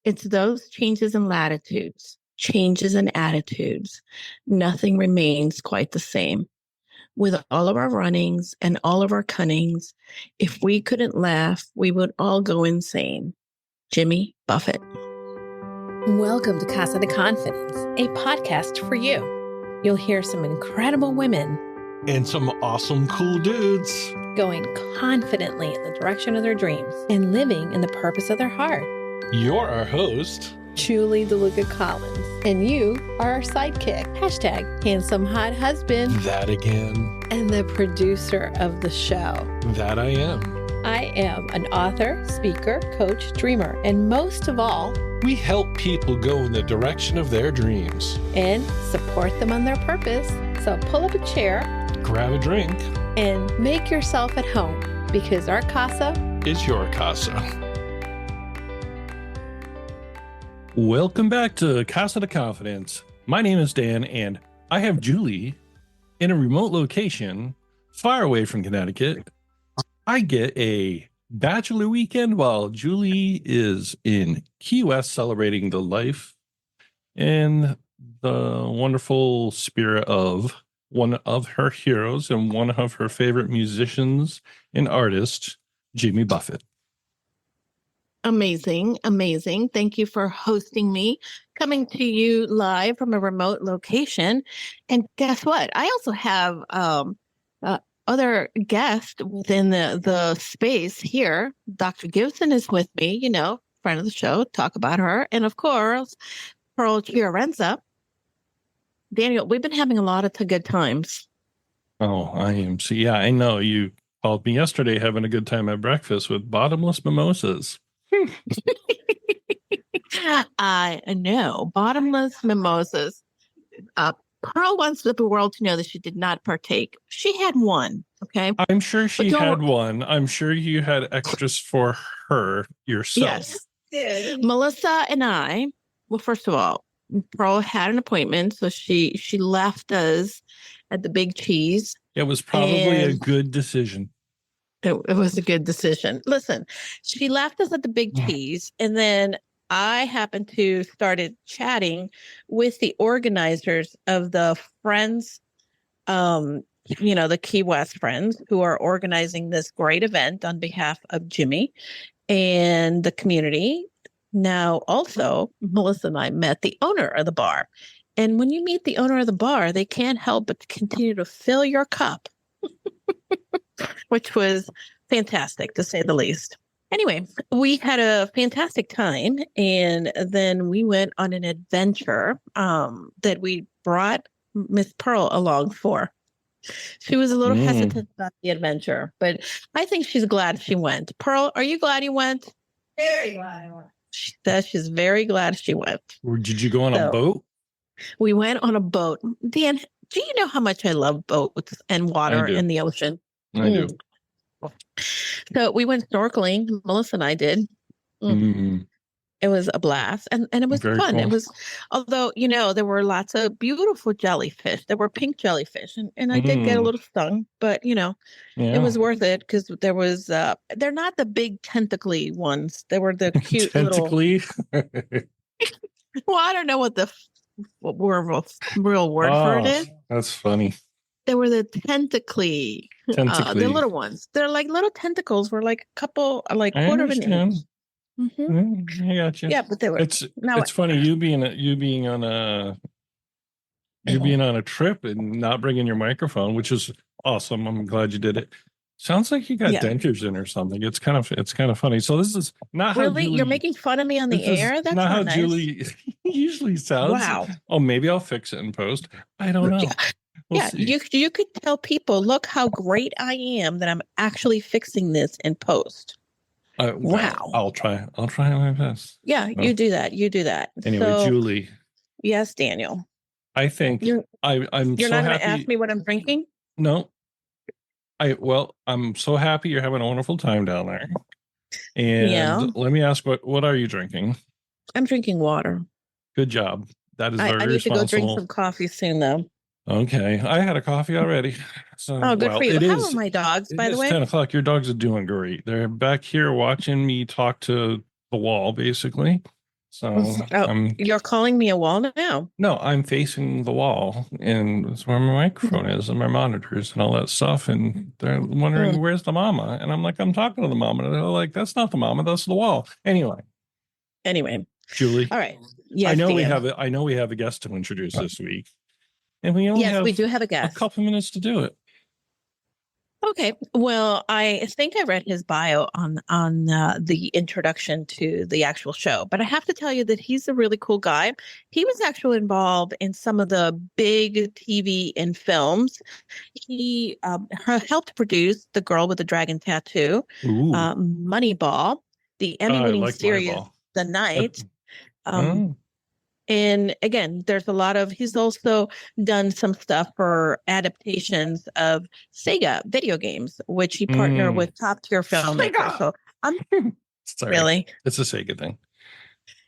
It's those changes in latitudes, changes in attitudes. Nothing remains quite the same. With all of our runnings and all of our cunnings, if we couldn't laugh, we would all go insane. Jimmy Buffett. Welcome to Casa de Confidence, a podcast for you. You'll hear some incredible women and some awesome, cool dudes going confidently in the direction of their dreams and living in the purpose of their heart. You're our host, Julie DeLucca-Collins, and you are our sidekick. Hashtag handsome hot husband. That again. And the producer of the show. That I am. I am an author, speaker, coach, dreamer, and most of all, we help people go in the direction of their dreams and support them on their purpose. So pull up a chair, grab a drink, and make yourself at home because our casa is your casa. Welcome back to Casa de Confidence. My name is Dan, and I have Julie in a remote location far away from Connecticut. I get a bachelor weekend while Julie is in Key West celebrating the life and the wonderful spirit of one of her heroes and one of her favorite musicians and artists, Jimmy Buffett. Amazing, amazing. Thank you for hosting me, coming to you live from a remote location. And guess what? I also have other guests within the space here. Dr. Gibson is with me, friend of the show, talk about her. And of course, Pearl Chiarenza. Daniel, we've been having a lot of good times. Oh, I am. So, yeah, I know you called me yesterday having a good time at breakfast with bottomless mimosas. I know. Bottomless mimosas. Pearl wants the world to know that she did not partake. She had one, okay? I'm sure she had one. I'm sure you had extras for her yourself. Yes. Melissa and I, well, first of all, Pearl had an appointment, so she left us at the Big Cheese. It was probably a good decision. It was a good decision. Listen, she left us at the Big Cheese, and then I happened to started chatting with the organizers of the Friends, the Key West Friends, who are organizing this great event on behalf of Jimmy and the community. Now, also, Melissa and I met the owner of the bar. And when you meet the owner of the bar, they can't help but continue to fill your cup. Which was fantastic, to say the least. Anyway, we had a fantastic time, and then we went on an adventure that we brought Miss Pearl along for. She was a little hesitant about the adventure, but I think she's glad she went. Pearl, are you glad you went? Very glad I went. She says she's very glad she went. Or did you go on a boat? We went on a boat. Dan, do you know how much I love boats and water and the ocean? I do. So we went snorkeling. Melissa and I did. It was a blast, and it was very fun. Cool. It was, although there were lots of beautiful jellyfish. There were pink jellyfish, and I did get a little stung, but it was worth it because there was. They're not the big tentacly ones. They were the cute tentacly. Well, I don't know what the real word for it is. That's funny. They were the tentacly. The little ones. They're like little tentacles. Were like a couple, like quarter of an inch. Mm-hmm. I got you. Yeah, but they were. It's funny you being on a trip and not bringing your microphone, which is awesome. I'm glad you did it. Sounds like you got dentures in or something. It's kind of funny. So this is not how really you're making fun of me on the air. That's not how nice. Julie usually sounds. Wow. Oh, maybe I'll fix it in post. I don't know. We'll see. You could tell people, look how great I am that I'm actually fixing this in post. Wow. I'll try my best. Yeah, you do that. Anyway, so, Julie. Yes, Daniel. I think you're not going to ask me what I'm drinking? No. I'm so happy you're having a wonderful time down there. And let me ask, what are you drinking? I'm drinking water. Good job. That is very responsible. I need to go drink some coffee soon, though. Okay. I had a coffee already. So, good for you. How are my dogs, by the way? It's 10 o'clock. Your dogs are doing great. They're back here watching me talk to the wall, basically. So Oh, you're calling me a wall now. no, I'm facing the wall, and that's where my microphone is, and my monitors, and all that stuff. And they're wondering Mm. where's the mama, and I'm like, I'm talking to the mama, and they're like, that's not the mama, that's the wall. Anyway, Julie, All right. Yes, Dan. I know we have a guest to introduce this week, and we only Yes, have we do have a a guest. couple minutes to do it. Okay. Well, I think I read his bio on the introduction to the actual show, but I have to tell you that he's a really cool guy. He was actually involved in some of the big TV and films. He helped produce The Girl with the Dragon Tattoo, Ooh, Moneyball, the I Emmy-winning like series Moneyball. The Night. Oh. And again, there's a lot of, he's also done some stuff for adaptations of Sega video games, which he partnered with top tier filmmakers. Sega! So I'm Sorry, really, it's a Sega thing.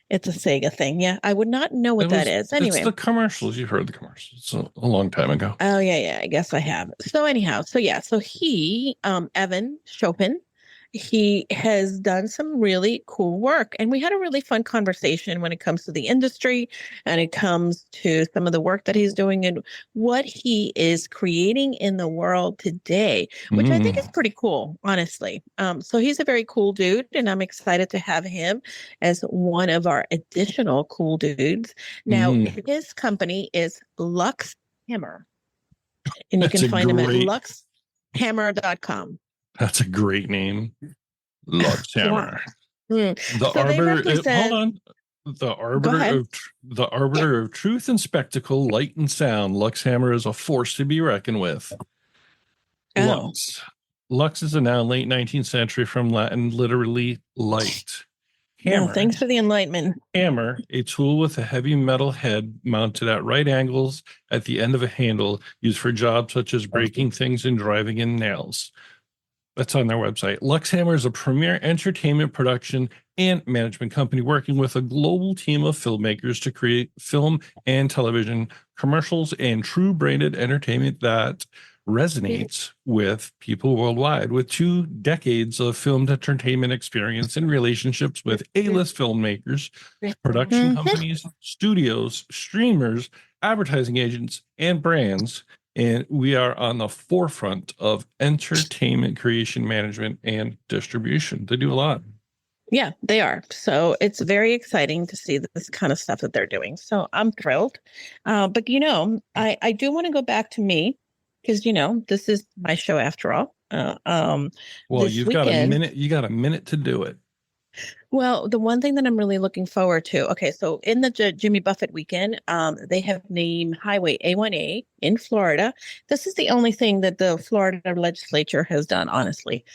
it's a Sega thing. Yeah. I would not know what that is. Anyway. It's the commercials. You've heard the commercials. It's a long time ago. Oh, yeah. I guess I have. So anyhow, so he, Evan Chopin, he has done some really cool work. And we had a really fun conversation when it comes to the industry and it comes to some of the work that he's doing and what he is creating in the world today, which I think is pretty cool, honestly. So he's a very cool dude, and I'm excited to have him as one of our additional cool dudes. Now, his company is LUXHAMMER, and you can find him at luxhammer.com. That's a great name. LUXHAMMER. The arbiter. Hold on. The arbiter of truth and spectacle, light and sound. LUXHAMMER is a force to be reckoned with. Oh. Lux is a noun, late 19th century, from Latin, literally light. Hammer. Yeah, thanks for the enlightenment. Hammer, a tool with a heavy metal head mounted at right angles at the end of a handle, used for jobs such as breaking things and driving in nails. That's on their website. LUXHAMMER is a premier entertainment production and management company working with a global team of filmmakers to create film and television commercials and true branded entertainment that resonates with people worldwide. With 2 decades of filmed entertainment experience and relationships with A-list filmmakers, production companies, studios, streamers, advertising agents, and brands, and we are on the forefront of entertainment creation, management, and distribution. They do a lot. Yeah, they are. So it's very exciting to see this kind of stuff that they're doing. So I'm thrilled. But, I do want to go back to me because, this is my show after all. Well, you've got a minute. You got a minute to do it. Well, the one thing that I'm really looking forward to, okay, so in the Jimmy Buffett weekend, they have named Highway A1A in Florida. This is the only thing that the Florida legislature has done, honestly,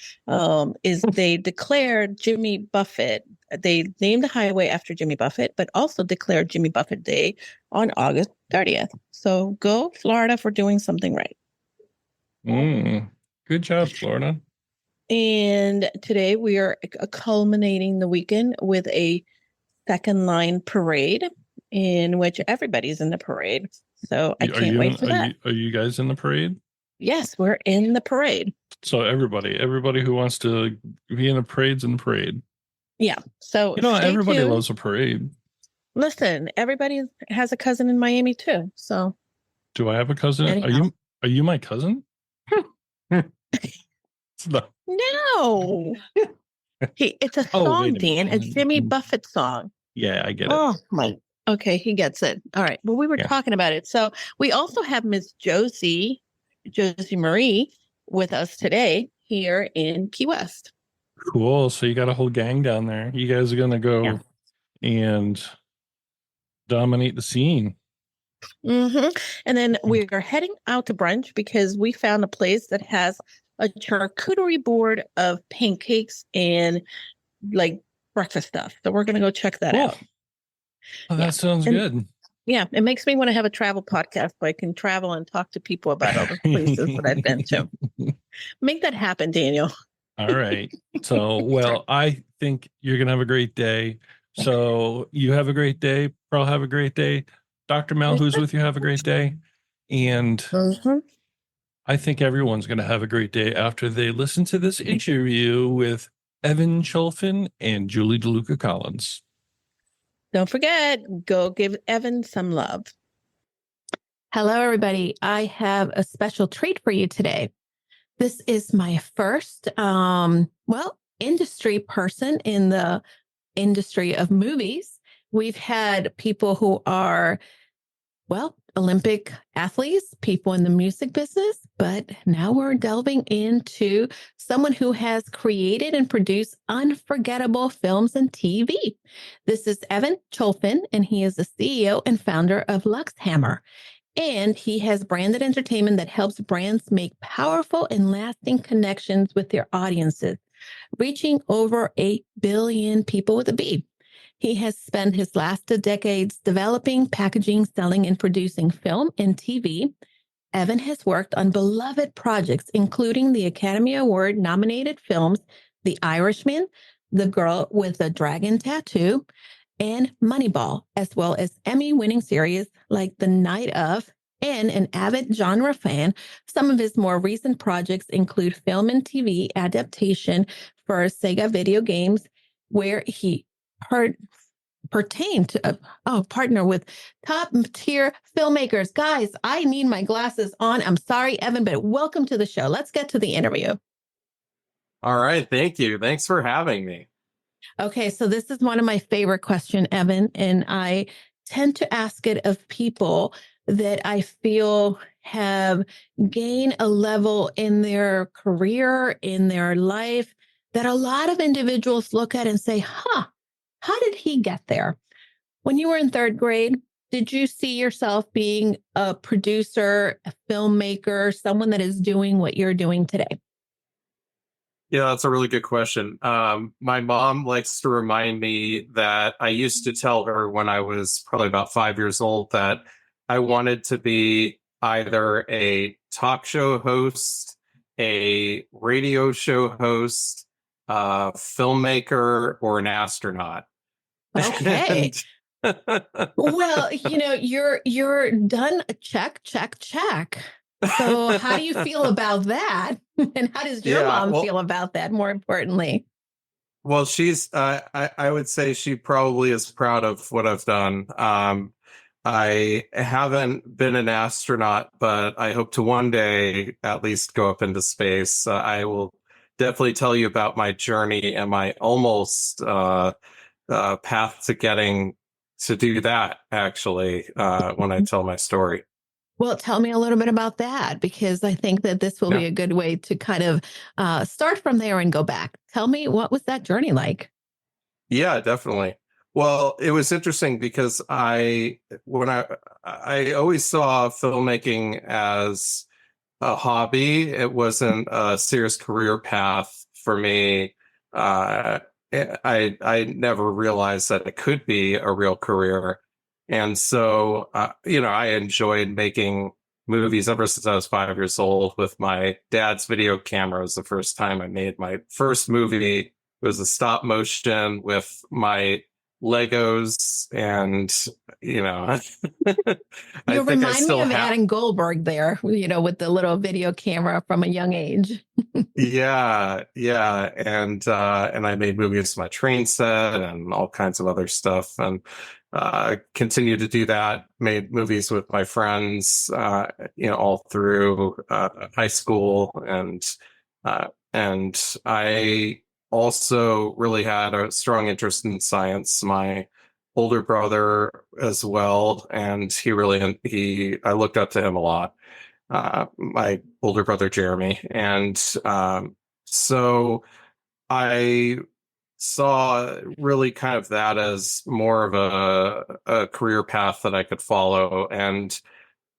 is they declared Jimmy Buffett, they named the highway after Jimmy Buffett, but also declared Jimmy Buffett Day on August 30th. So go Florida for doing something right. Good job, Florida. And today we are culminating the weekend with a second line parade in which everybody's in the parade. So I can't wait for that. Are you guys in the parade? Yes, we're in the parade. So everybody who wants to be in a parade's in the parade. Yeah. So everybody loves a parade. Listen, everybody has a cousin in Miami too. So do I have a cousin? Anyhow. Are you my cousin? No. It's a song, Dan. It's Jimmy Buffett song. Yeah, I get it. Oh my. Okay, he gets it. All right. Well, we were talking about it. So we also have Miss Josie Marie with us today here in Key West. Cool. So you got a whole gang down there. You guys are gonna go and dominate the scene. And then we are heading out to brunch because we found a place that has a charcuterie board of pancakes and like breakfast stuff. So we're going to go check that out. Oh, that sounds good. Yeah. It makes me want to have a travel podcast so I can travel and talk to people about all the places that I've been to. Make that happen, Daniel. All right. So, well, I think you're going to have a great day. So you have a great day. Pearl, have a great day. Dr. Mel, who's with you, have a great day. And I think everyone's going to have a great day after they listen to this interview with Evan Cholfin and Julie DeLucca-Collins. Don't forget, go give Evan some love. Hello, everybody. I have a special treat for you today. This is my first, industry person in the industry of movies. We've had people who are, Olympic athletes, people in the music business, but now we're delving into someone who has created and produced unforgettable films and TV. This is Evan Cholfin, and he is the CEO and founder of LUXHAMMER. And he has branded entertainment that helps brands make powerful and lasting connections with their audiences, reaching over 8 billion people with a B. He has spent his last 2 decades developing, packaging, selling, and producing film and TV. Evan has worked on beloved projects, including the Academy Award nominated films The Irishman, The Girl with the Dragon Tattoo, and Moneyball, as well as Emmy-winning series like The Night Of. And an avid genre fan, some of his more recent projects include film and TV adaptation for Sega video games, where he partner with top tier filmmakers. Guys, I need my glasses on. I'm sorry, Evan, but welcome to the show. Let's get to the interview. All right. Thank you. Thanks for having me. Okay, so this is one of my favorite questions, Evan, and I tend to ask it of people that I feel have gained a level in their career, in their life, that a lot of individuals look at and say, how did he get there? When you were in 3rd grade, did you see yourself being a producer, a filmmaker, someone that is doing what you're doing today? Yeah, that's a really good question. My mom likes to remind me that I used to tell her when I was probably about 5 years old that I wanted to be either a talk show host, a radio show host, a filmmaker, or an astronaut. Okay. Well, you're done. Check. So how do you feel about that? And how does your mom feel about that, more importantly? Well, she's, I would say she probably is proud of what I've done. I haven't been an astronaut, but I hope to one day at least go up into space. I will definitely tell you about my journey and my almost path to getting to do that, actually, when I tell my story. Well, tell me a little bit about that, because I think that this will be a good way to kind of start from there and go back. Tell me, what was that journey like? Yeah, definitely. Well, it was interesting because I always saw filmmaking as a hobby. It wasn't a serious career path for me. I never realized that it could be a real career. And so, I enjoyed making movies ever since I was 5 years old with my dad's video camera. It was the first time I made my first movie. It was a stop motion with my Legos, and You remind me of Adam Goldberg there, with the little video camera from a young age. Yeah, and I made movies with my train set and all kinds of other stuff, and continued to do that. Made movies with my friends, all through high school, and I also really had a strong interest in science. My older brother as well, and I looked up to him a lot. My older brother Jeremy, and so I saw really kind of that as more of a career path that I could follow. And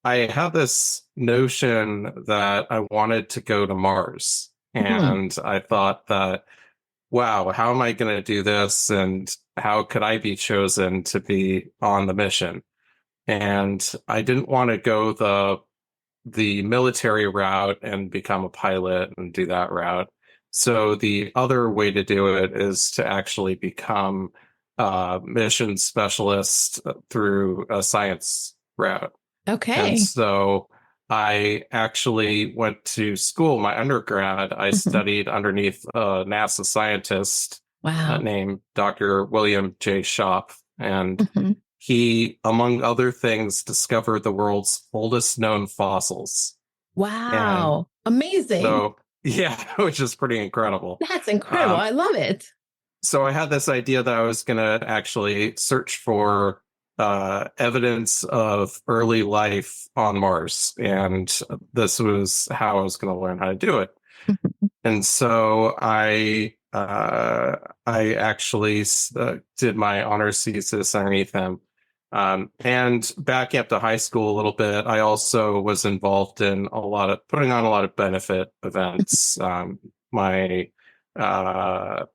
I had this notion that I wanted to go to Mars. And I thought that, wow, how am I going to do this? And how could I be chosen to be on the mission? And I didn't want to go the military route and become a pilot and do that route. So the other way to do it is to actually become a mission specialist through a science route. Okay. And so I actually went to school, my undergrad. I studied underneath a NASA scientist named Dr. William J. Shop. And Mhm. he, among other things, discovered the world's oldest known fossils. And Wow. Amazing. so, yeah, which is pretty incredible. That's incredible. I love it. So I had this idea that I was going to actually search for evidence of early life on Mars, and this was how I was going to learn how to do it. Mhm. And so I actually did my honors thesis underneath him. And back up to high school a little bit, I also was involved in putting on a lot of benefit events. My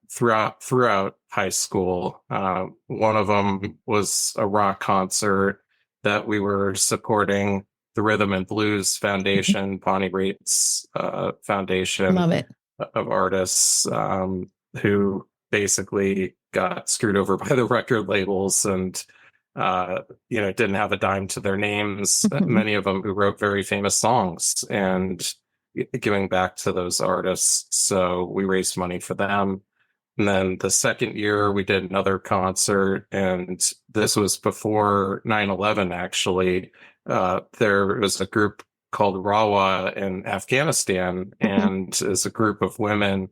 throughout high school, one of them was a rock concert that we were supporting the Rhythm and Blues Foundation, Bonnie Raitt's foundation Love it. of artists who basically got screwed over by the record labels and didn't have a dime to their names. Mhm. Many of them who wrote very famous songs, and giving back to those artists. So we raised money for them. And then the second year we did another concert, and this was before 9/11 actually. There was a group called Rawa in Afghanistan, and is a group of women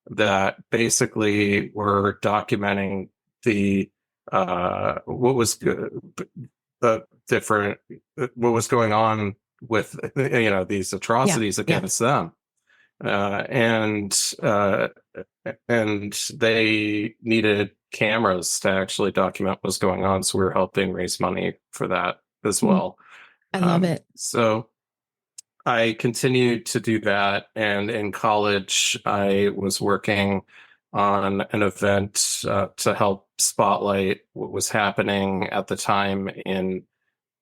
that basically were documenting the what was different, what was going on with these atrocities against them, and they needed cameras to actually document what's going on, so we were helping raise money for that as well. I love it. So I continued to do that, and in college I was working on an event to help spotlight what was happening at the time in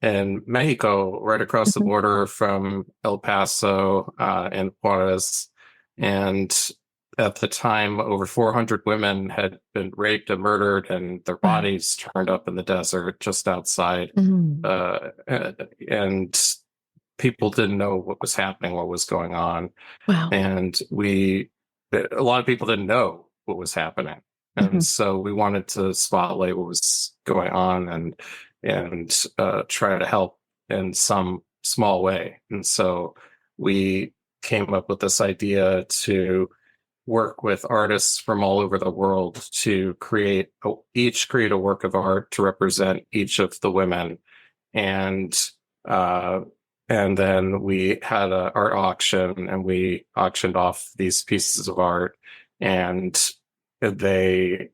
Mexico, right across the Mhm. border from El Paso and Juarez. And at the time, over 400 women had been raped and murdered, and their Wow. bodies turned up in the desert just outside. Mhm. And people didn't know what was happening, what was going on. Wow. And a lot of people didn't know what was happening. And Mhm. so we wanted to spotlight what was going on and try to help in some small way. And so we came up with this idea to work with artists from all over the world to each create a work of art to represent each of the women. And uh, and then we had an art auction, and we auctioned off these pieces of art, and the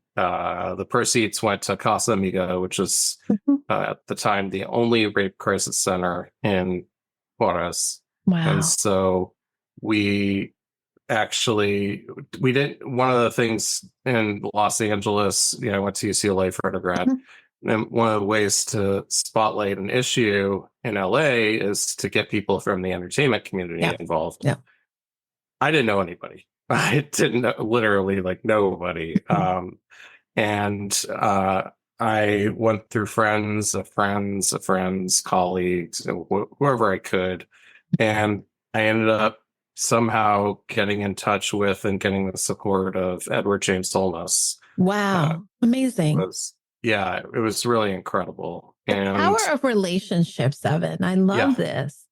proceeds went to Casa Amiga, which was Mhm. at the time the only rape crisis center in Juarez. Wow. And so we we did one of the things in Los Angeles. I went to UCLA for undergrad. Mhm. And one of the ways to spotlight an issue in LA is to get people from the entertainment community Yeah. involved. Yeah. I didn't know anybody. I didn't know, literally, like, nobody. Mhm. And I went through friends of friends of friends, colleagues, whoever I could. And I ended up somehow getting in touch with and getting the support of Edward James Olmos. Wow. Amazing. It was really incredible. The And power of relationships, Evan. I love yeah, this.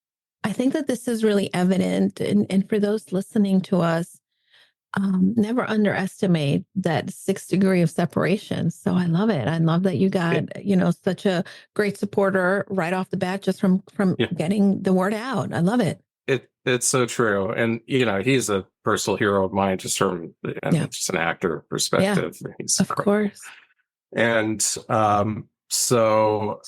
I think that this is really evident. And for those listening to us, never underestimate that 6 degree of separation. So I love it. I love that you got, such a great supporter right off the bat, just from yeah, getting the word out. I love it. it's so true. And he's a personal hero of mine, just from Yeah. just an actor Yeah. perspective. He's Of course. And so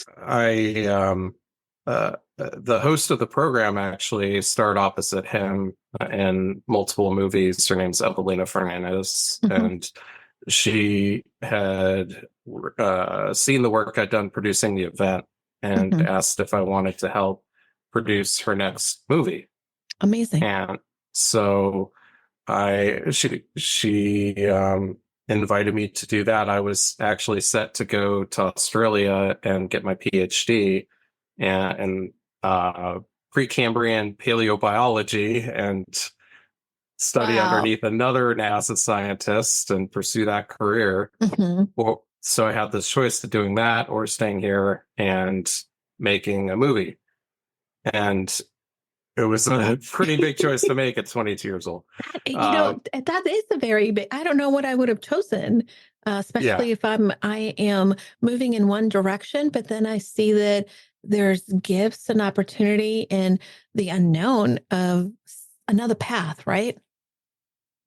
the host of the program actually starred opposite him in multiple movies. Her name's Evelina Fernandez, Mhm. and she had seen the work I'd done producing the event, and Mhm. asked if I wanted to help produce her next movie. Amazing. And so she invited me to do that. I was actually set to go to Australia and get my PhD in Precambrian paleobiology, and study Wow. underneath another NASA scientist and pursue that career. Mhm. so I had this choice of doing that or staying here and making a movie. And it was a pretty big choice to make at 22 years old. That is a very big, I don't know what I would have chosen, Yeah. especially if I am moving in one direction, but then I see that there's gifts and opportunity and the unknown of another path, right?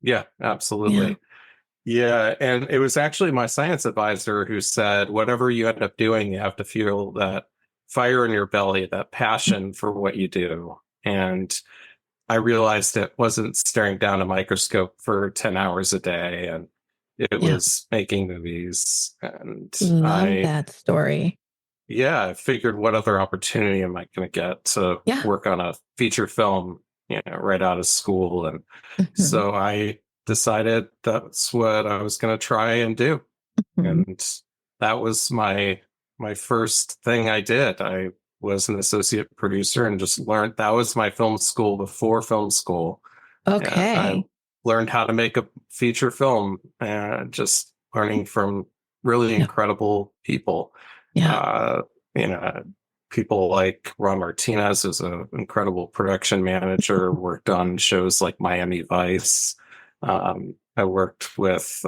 Yeah, absolutely. Yeah. And it was actually my science advisor who said, whatever you end up doing, you have to feel that fire in your belly, that passion for what you do. And I realized it wasn't staring down a microscope for 10 hours a day, and it Yeah. was making movies. And Love that story. I figured, what other opportunity am I going to get to work on a feature film, right out of school? And so I decided that's what I was going to try and do. And that was my first thing I did. I was an associate producer and just learned. That was my film school before film school. Okay. I learned how to make a feature film, just learning from really incredible people. Yeah. People like Ron Martinez, who's an incredible production manager, worked on shows like Miami Vice. I worked with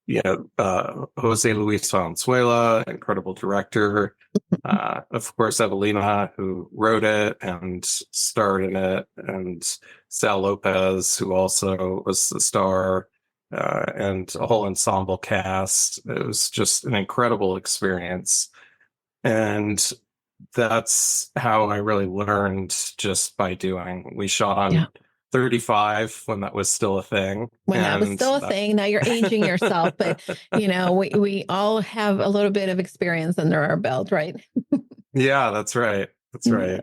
Jose Luis Valenzuela, incredible director. Of course, Evelina, who wrote it and starred in it, and Sal Lopez, who also was the star, and a whole ensemble cast. It was just an incredible experience. And that's how I really learned, just by doing. We shot on 35 when that was still a thing. When that was still a thing. Now you're aging yourself, but we all have a little bit of experience under our belt, right? Yeah, that's right. That's right.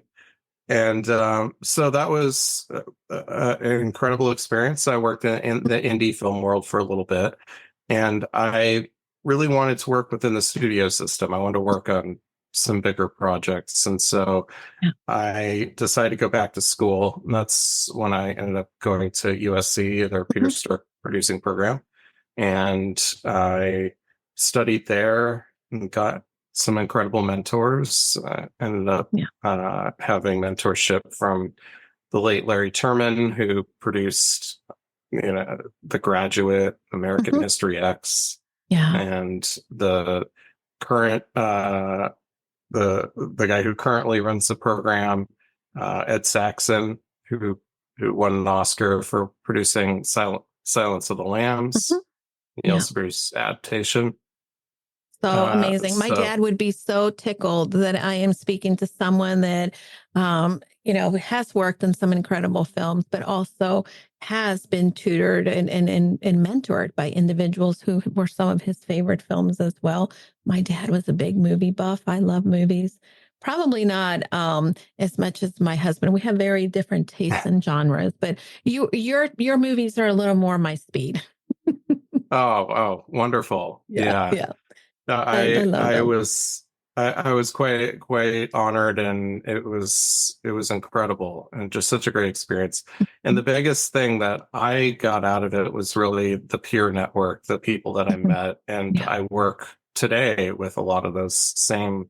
And so that was an incredible experience. I worked in the indie film world for a little bit, and I really wanted to work within the studio system. I wanted to work on some bigger projects. And so I decided to go back to school. And that's when I ended up going to USC, their Peter Strzok producing program. And I studied there and got some incredible mentors. Ended up having mentorship from the late Larry Terman, who produced, The Graduate, American History X, and the current the guy who currently runs the program, Ed Saxon, who won an Oscar for producing Silence of the Lambs. He also produced adaptation. So amazing. My dad would be so tickled that I am speaking to someone that, has worked in some incredible films, but also has been tutored and mentored by individuals who were some of his favorite films as well. My dad was a big movie buff. I love movies. Probably not as much as my husband. We have very different tastes and genres, but your movies are a little more my speed. Oh, wonderful. Yeah. I was quite honored, and it was incredible and just such a great experience. And the biggest thing that I got out of it was really the peer network, the people that I met. And I work today with a lot of those same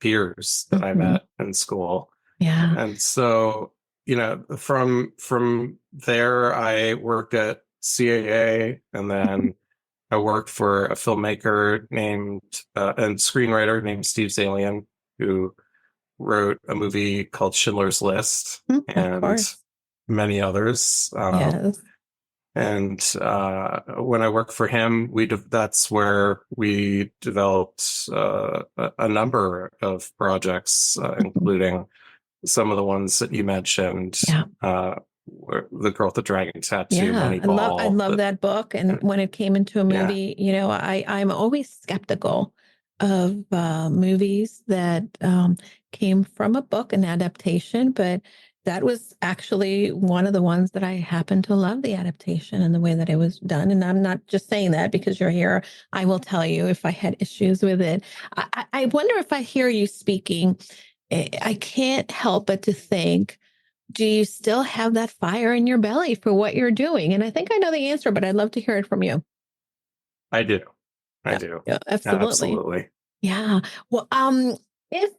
peers that I met in school. Yeah. And so, from there, I worked at CAA, and then I worked for a filmmaker and screenwriter named Steve Zalian, who wrote a movie called Schindler's List and many others. And when I worked for him, that's where we developed a number of projects, including some of the ones that you mentioned. The Girl with the Dragon Tattoo, Moneyball. I love that book. And when it came into a movie, I'm always skeptical of movies that came from a book, an adaptation, but that was actually one of the ones that I happened to love, the adaptation and the way that it was done. And I'm not just saying that because you're here. I will tell you if I had issues with it. I wonder if I hear you speaking, I can't help but to think, do you still have that fire in your belly for what you're doing? And I think I know the answer, but I'd love to hear it from you. I do. I do. Yeah, absolutely. Absolutely. Yeah. Well, if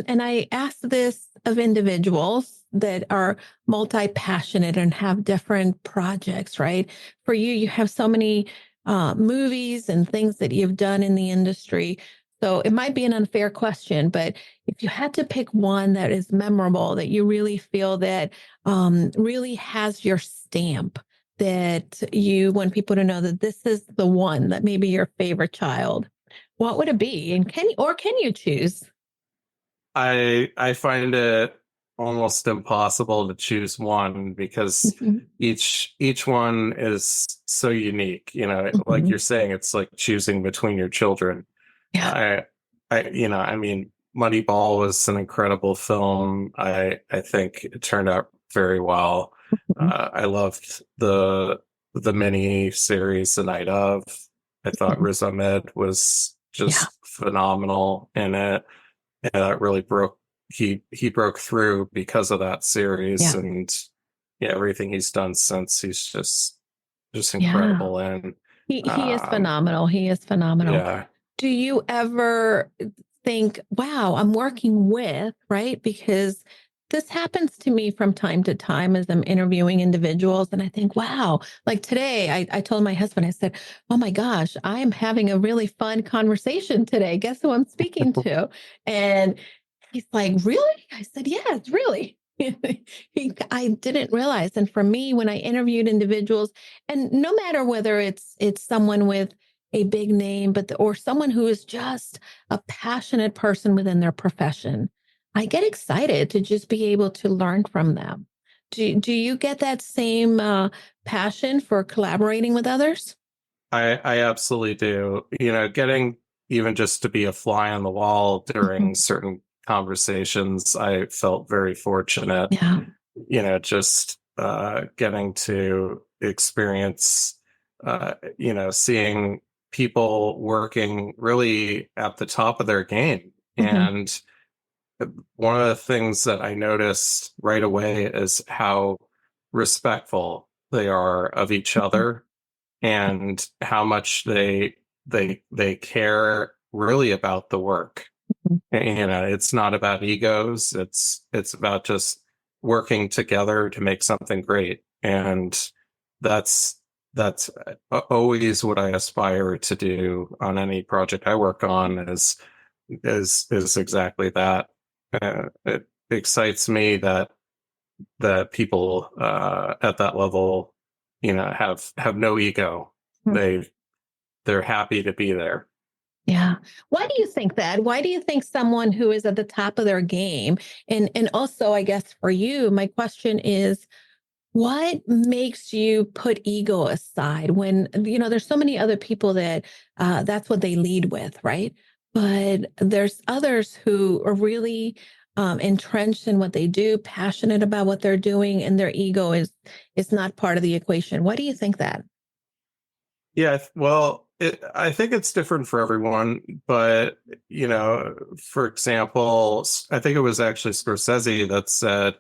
and I ask this of individuals that are multi-passionate and have different projects, right? For you, you have so many movies and things that you've done in the industry. So it might be an unfair question, but if you had to pick one that is memorable, that you really feel that really has your stamp, that you want people to know that this is the one that may be your favorite child, what would it be? And can you choose? I find it almost impossible to choose one because Mhm. each one is so unique. Like Mhm. you're saying, it's like choosing between your children. Yeah. I mean, Moneyball was an incredible film. I think it turned out very well. Mhm. I loved the mini series The Night of. I thought Mhm. Riz Ahmed was Yeah. just phenomenal in it, and that really he broke through because of that series. Yeah. And yeah, everything he's done since, he's just Yeah. incredible. And He is um, phenomenal. He is phenomenal. yeah. Do you ever think, wow, I'm working with, right? Because this happens to me from time to time as I'm interviewing individuals. And I think, wow, like today, I told my husband, I said, oh my gosh, I'm having a really fun conversation today. Guess who I'm speaking to? And he's like, really? I said, yes, really. I didn't realize. And for me, when I interviewed individuals, and no matter whether it's someone with a big name, or someone who is just a passionate person within their profession, I get excited to just be able to learn from them. Do you get that same passion for collaborating with others? I absolutely do. Getting even just to be a fly on the wall during Mhm. certain conversations, I felt very fortunate. Yeah. Just getting to experience, seeing people working really at the top of their game. Hmm. And one of the things that I noticed right away is how respectful they are of each other, and how much they care really about the work. And, it's not about egos. It's about just working together to make something great. And that's always what I aspire to do on any project I work on, is exactly that. It excites me that people at that level, have no ego. They they're happy to be there. Yeah. Why do you think that? Why do you think someone who is at the top of their game, and also, I guess for you, my question is, what makes you put ego aside when, there's so many other people that that's what they lead with, right? But there's others who are really entrenched in what they do, passionate about what they're doing, and their ego is not part of the equation. Why do you think that? Yeah, well, I think it's different for everyone, but for example, I think it was actually Scorsese that said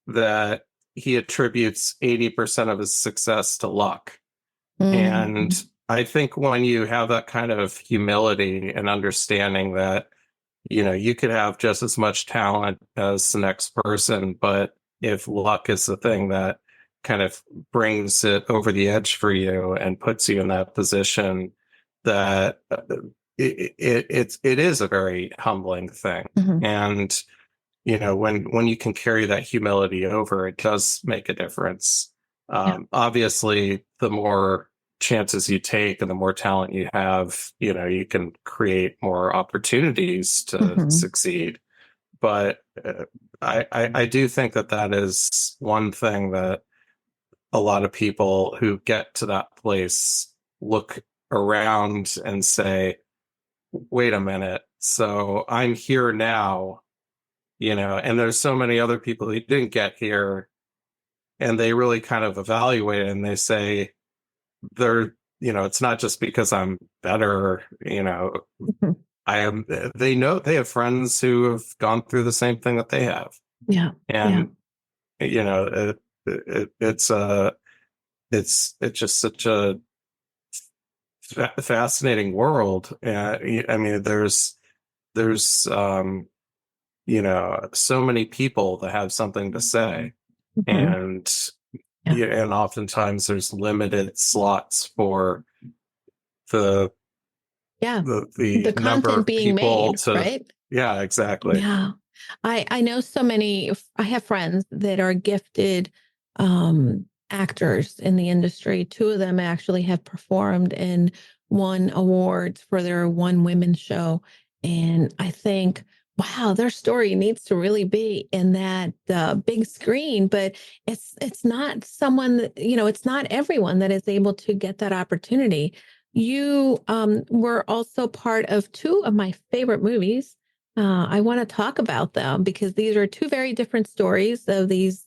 that he attributes 80% of his success to luck. And Mhm. I think when you have that kind of humility and understanding that, you could have just as much talent as the next person, but if luck is the thing that kind of brings it over the edge for you and puts you in that position, that it is a very humbling thing. Mhm. And when you can carry that humility over, it does make a difference. Yeah. Obviously, the more chances you take and the more talent you have, you can create more opportunities to Mhm. succeed. But I do think that is one thing that a lot of people who get to that place look around and say, wait a minute, so I'm here now, and there's so many other people who didn't get here, and they really kind of evaluate it and they say, they're, it's not just because I'm better, Mhm. I am, they know they have friends who have gone through the same thing that they have. Yeah. Yeah. And, it's it's just such a fascinating world. I mean, there's so many people that have something to say, Mhm. and Yeah. and oftentimes there's limited slots for the Yeah. the The number content of being people made, to. right? Yeah, exactly. Yeah. I know so many, I have friends that are gifted actors in the industry. Two of them actually have performed and won awards for their One Women show. And I think, wow, their story needs to really be in that big screen, but it's not someone that, it's not everyone that is able to get that opportunity. You were also part of two of my favorite movies. I want to talk about them because these are two very different stories of these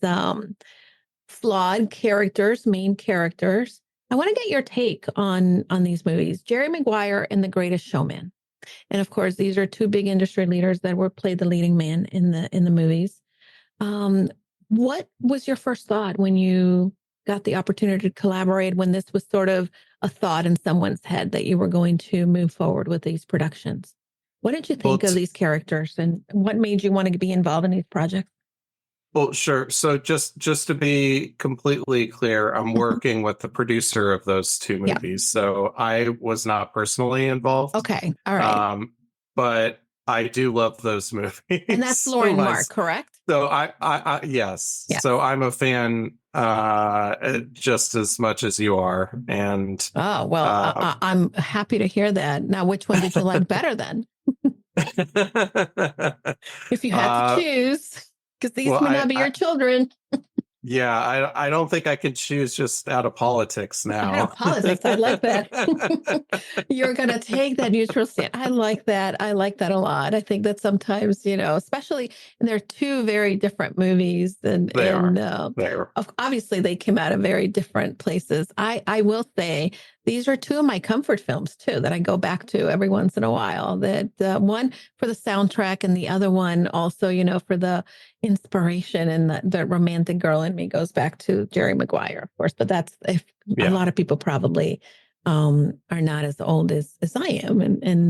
flawed characters, main characters. I want to get your take on these movies, Jerry Maguire and The Greatest Showman. And of course, these are two big industry leaders that were played the leading man in the movies. Um, what was your first thought when you got the opportunity to collaborate? When this was sort of a thought in someone's head that you were going to move forward with these productions? What did you Well, think of these characters, and what made you want to be involved in these projects? well, sure. So just to be completely clear, I'm Mhm. working with the producer of those two Yeah. movies, so I was not personally involved. Okay. All right. But I do love those movies. And that's So Lauren Mark, correct? so I yes. Yeah. So I'm a fan just as much as you are, and Oh, well, uh, I'm happy to hear that. Now, which one did you like better then? If you had to uh, choose, because these well, may not be your children. yeah, I don't think I can choose just out of politics Out now. of politics. I like that. You're going to take that neutral stand. I like that. I like that a lot. I think that sometimes, especially, and they're two very different movies, and They are. obviously they came out of very different places. I will say these are two of my comfort films too that I go back to every once in a while. That one for the soundtrack, and the other one also, for the inspiration, and the romantic girl in me goes back to Jerry Maguire, of course. But that's if a Yeah. lot of people probably are not as old as I am. And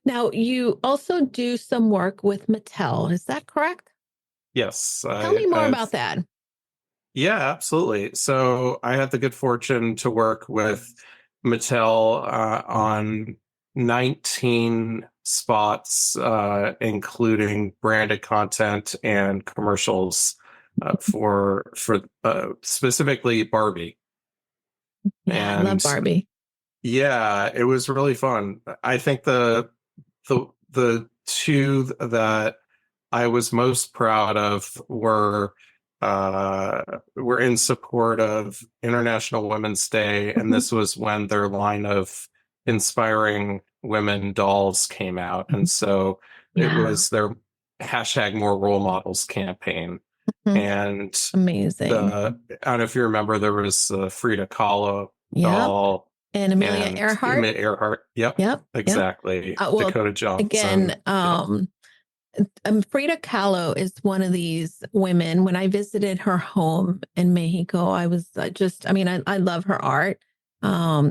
now you also do some work with Mattel. Is that correct? Yes. Tell me more about that. Yeah, absolutely. So I had the good fortune to work with Mattel on 19 spots, including branded content and commercials for specifically Barbie. Yeah, I love And Barbie. yeah, it was really fun. I think the two that I was most proud of were in support of International Women's Day, and this was when their line of inspiring women dolls came out, and so it Yeah. was their hashtag More Role Models campaign. Mhm. And Amazing. I don't know if you remember, there was the Frida Kahlo Yep. doll And Amelia and Earhart. Amelia Earhart. Yep, Yep. exactly. Well, Dakota Johnson. again, Frida Kahlo is one of these women. When I visited her home in Mexico, I was I love her art.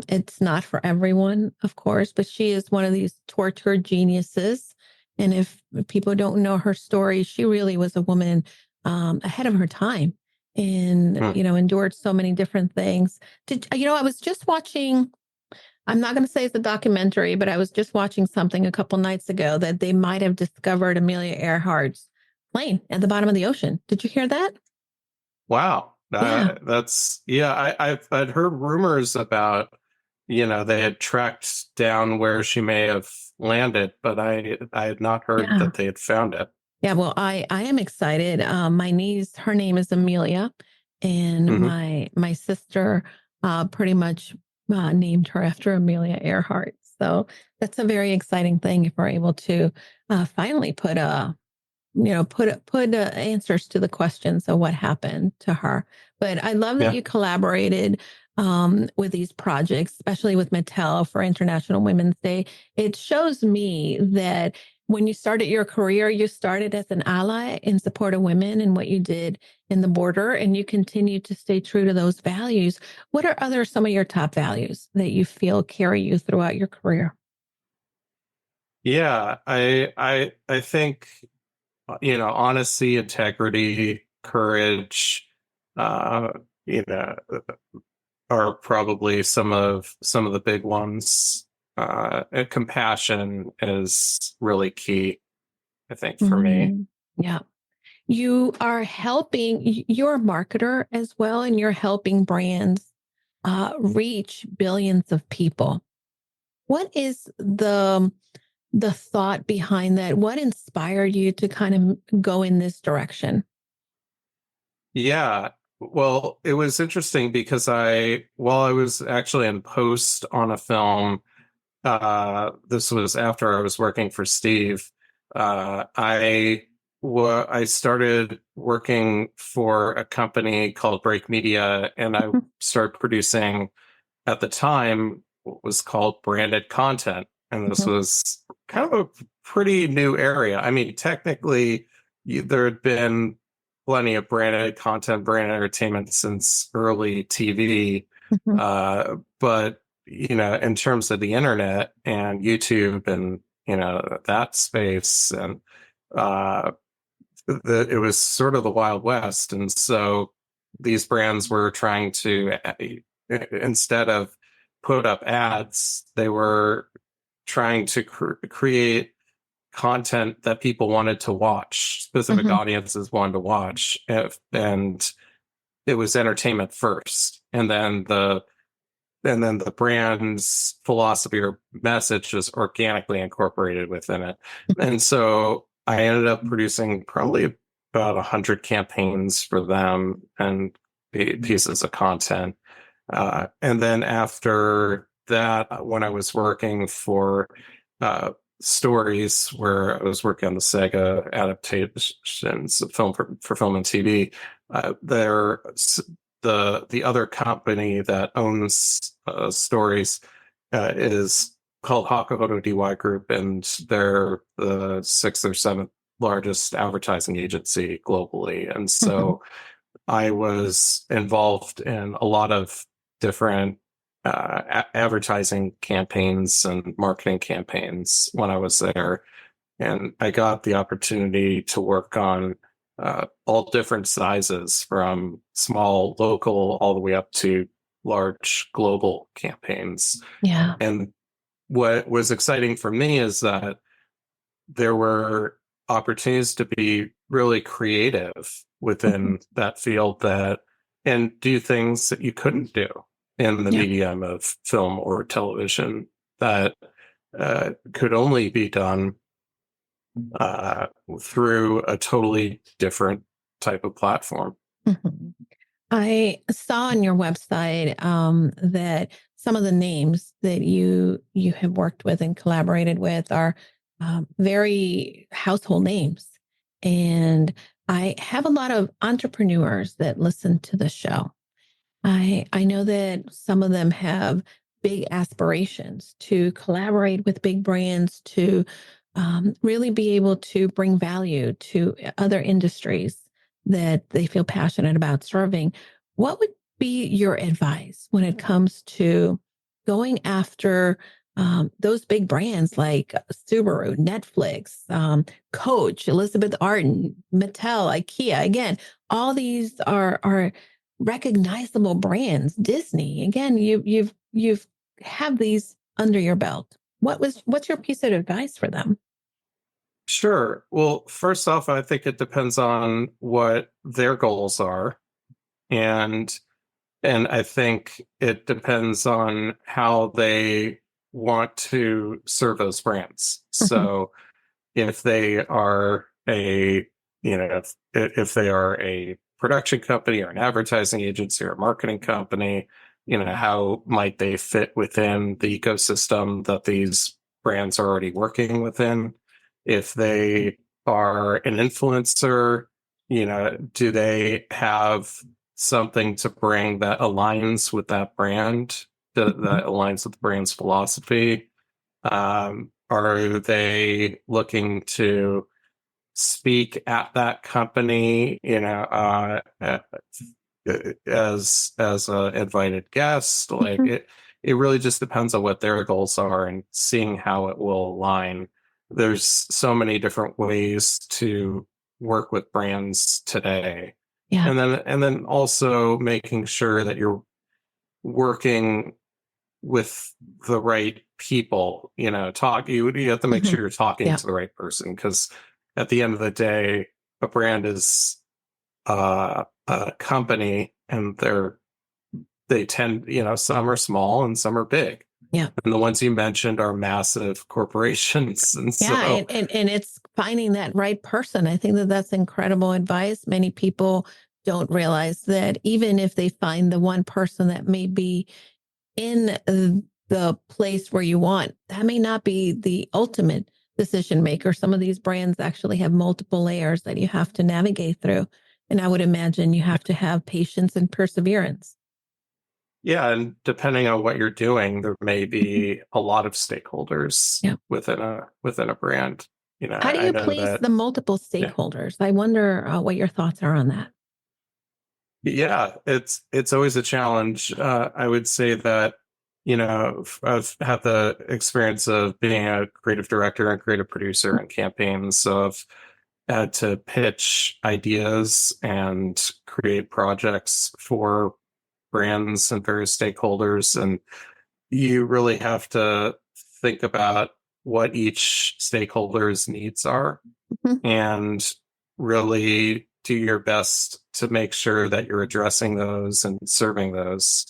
It's not for everyone, of course, but she is one of these tortured geniuses. And if people don't know her story, she really was a woman ahead of her time, and, endured so many different things. I was just watching, I'm not going to say it's a documentary, but I was just watching something a couple nights ago that they might have discovered Amelia Earhart's plane at the bottom of the ocean. Did you hear that? Wow. Yeah. I'd heard rumors about, they had tracked down where she may have landed, but I had not heard Yeah. that they had found it. Yeah. Well, I am excited. My niece, her name is Amelia, and my sister pretty much named her after Amelia Earhart. So that's a very exciting thing if we're able to finally put answers to the questions of what happened to her. But I love that you collaborated with these projects, especially with Mattel for International Women's Day. It shows me that when you started your career, you started as an ally in support of women and what you did in the border, and you continue to stay true to those values. What are some of your top values that you feel carry you throughout your career? Yeah, I think, honesty, integrity, courage, uh, you know, are probably some of the big ones. And compassion is really key, I think, for me. Mhm. Yeah. You are you're a marketer as well, and you're helping brands reach billions of people. What is the thought behind that? What inspired you to kind of go in this direction? Yeah. Well, it was interesting because while I was actually in post on a film, this was after I was working for Steve. I started working for a company called Break Media, and I started producing at the time what was called branded content, and this Mhm. was kind of a pretty new area. I mean, technically, there had been plenty of branded content, branded entertainment since early TV, Mhm. but in terms of the internet and YouTube and that space, and uh, it was sort of the Wild West, and so these brands were trying to, instead of put up ads, they were trying to create content that people wanted to watch, specific Mhm. audiences wanted to watch, and it was entertainment first, and then the brand's philosophy or message was organically incorporated within it. And so I ended up producing probably about 100 campaigns for them and pieces of content. And then after that, when I was working for Stories, where I was working on the Sega adaptations of film for film and TV, there the other company that owns Stories is called Hakahodo DY Group, and they're the sixth or seventh largest advertising agency globally. And Mhm. so I was involved in a lot of different advertising campaigns and marketing campaigns when I was there. And I got the opportunity to work on all different sizes, from small local all the way up to large global campaigns. Yeah. And what was exciting for me is that there were opportunities to be really creative Mhm. within that field, and do things that you couldn't do in the Yeah. medium of film or television, that could only be done uh, through a totally different type of platform. Mhm. I saw on your website that some of the names that you have worked with and collaborated with are very household names, and I have a lot of entrepreneurs that listen to the show. I know that some of them have big aspirations to collaborate with big brands to really be able to bring value to other industries that they feel passionate about serving. What would be your advice when it comes to going after those big brands like Subaru, Netflix, Coach, Elizabeth Arden, Mattel, IKEA? Again, all these are recognizable brands. Disney, again, you've have these under your belt. What's your piece of advice for them? Sure. Well, first off, I think it depends on what their goals are, and I think it depends on how they want to serve those brands. Mhm. So if they are if they are a production company or an advertising agency or a marketing company, how might they fit within the ecosystem that these brands are already working within? If they are an influencer, do they have something to bring that aligns with that brand, that aligns with the brand's philosophy? Are they looking to speak at that company, as an invited guest? Like it really just depends on what their goals are and seeing how it will align. There's so many different ways to work with brands today. Yeah. And then also making sure that you're working with the right people, you have to make sure you're talking to the right person, because at the end of the day, a brand is a company, and they tend, some are small and some are big. Yeah. And the ones you mentioned are massive corporations. And so, and it's finding that right person. I think that that's incredible advice. Many people don't realize that even if they find the one person that may be in the place where you want, that may not be the ultimate decision maker. Some of these brands actually have multiple layers that you have to navigate through. And I would imagine you have to have patience and perseverance. yeah, and depending on what you're doing, there may be a lot of stakeholders within a brand. How do I you know please that. the multiple stakeholders? I wonder what your thoughts are on that. Yeah, it's always a challenge. I would say that, I've had the experience of being a creative director and creative producer in campaigns. So I've had to pitch ideas and create projects for brands and various stakeholders. And you really have to think about what each stakeholder's needs are and really do your best to make sure that you're addressing those and serving those.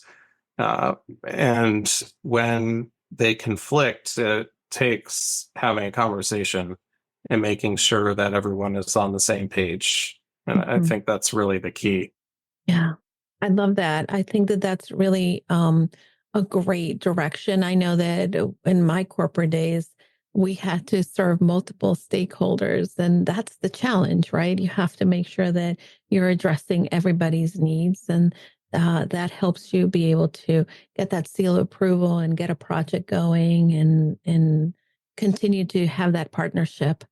And when they conflict, it takes having a conversation and making sure that everyone is on the same page. And I think that's really the key. Yeah, I love that. I think that that's really a great direction. I know that in my corporate days, we had to serve multiple stakeholders, and that's the challenge, right? You have to make sure that you're addressing everybody's needs, and that helps you be able to get that seal of approval and get a project going and continue to have that partnership.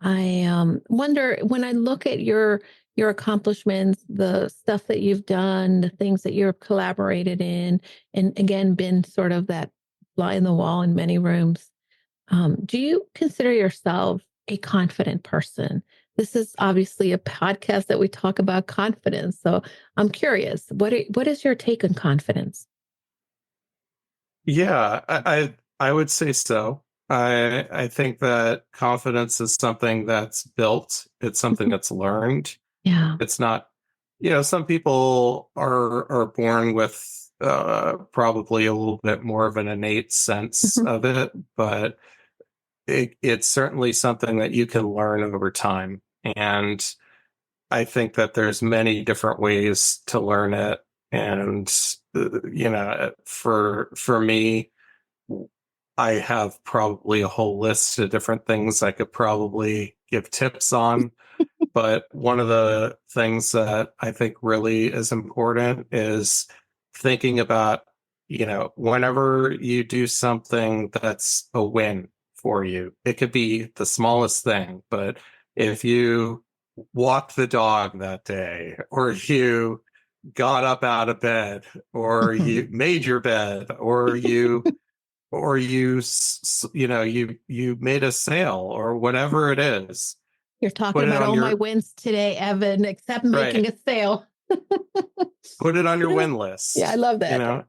I wonder, when I look at your accomplishments, the stuff that you've done, the things that you've collaborated in, and again, been sort of that fly in the wall in many rooms. Do you consider yourself a confident person? This is obviously a podcast that we talk about confidence. So I'm curious, what is your take on confidence? Yeah, I would say so. I think that confidence is something that's built. It's something that's learned. Yeah. It's not, some people are born with probably a little bit more of an innate sense of it, but it's certainly something that you can learn over time. And I think that there's many different ways to learn it. And, for me, I have probably a whole list of different things I could probably give tips on. But one of the things that I think really is important is thinking about, whenever you do something that's a win for you, it could be the smallest thing, but if you walked the dog that day, or you got up out of bed, or you made your bed, you made a sale, or whatever it is. You're talking Put it about on all my your wins today, Evan, except making a sale. put it on your win list. Yeah, I love that.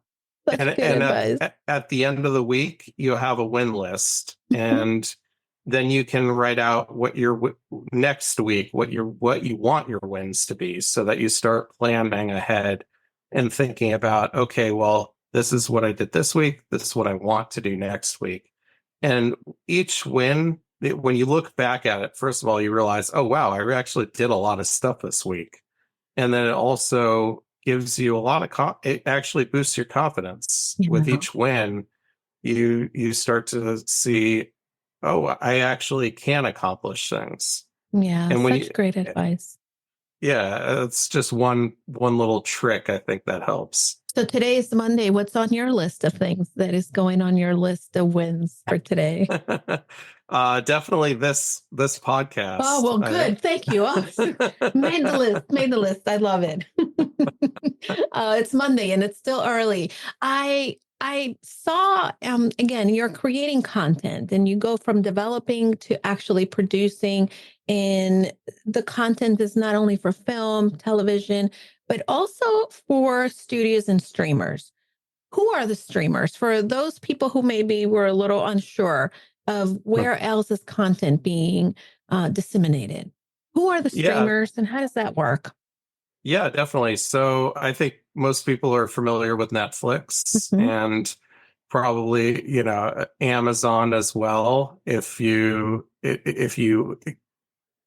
Such good advice. At the end of the week, you have a win list, and then you can write out what your next week, what you want your wins to be, so that you start planning ahead and thinking about, okay, well, this is what I did this week. This is what I want to do next week. And each win, when you look back at it, first of all, you realize, oh, wow, I actually did a lot of stuff this week. And then it also gives you a lot of, it actually boosts your confidence. With each win. You start to see, oh, I actually can accomplish things. Yeah, and when such great advice. Yeah, it's just one little trick, I think, that helps. So today is Monday. What's on your list of things that is going on your list of wins for today? Definitely this podcast. Oh, well, good. Thank you. Oh, made the list. Made the list. I love it. It's Monday and it's still early. I saw again, you're creating content and you go from developing to actually producing. And the content is not only for film, television, but also for studios and streamers. Who are the streamers? For those people who maybe were a little unsure of where else is content being disseminated. Who are the Yeah. streamers and how does that work? Yeah, definitely. So I think most people are familiar with Netflix Mhm. and probably, Amazon as well.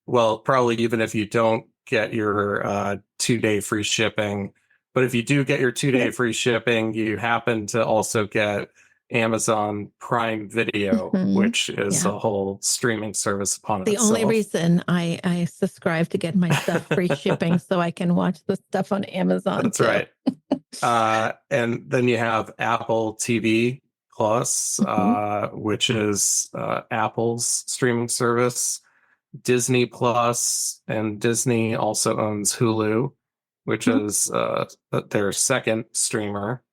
Well, probably even if you don't get your 2-day free shipping, but if you do get your 2-day free shipping, you happen to also get Amazon Prime Video, Mhm. which is Yeah. a whole streaming service upon The itself. only reason I subscribe to get my stuff free shipping so I can watch the stuff on Amazon. That's too. right. And then you have Apple TV Plus, which is Apple's streaming service. Disney Plus, and Disney also owns Hulu, which is their second streamer.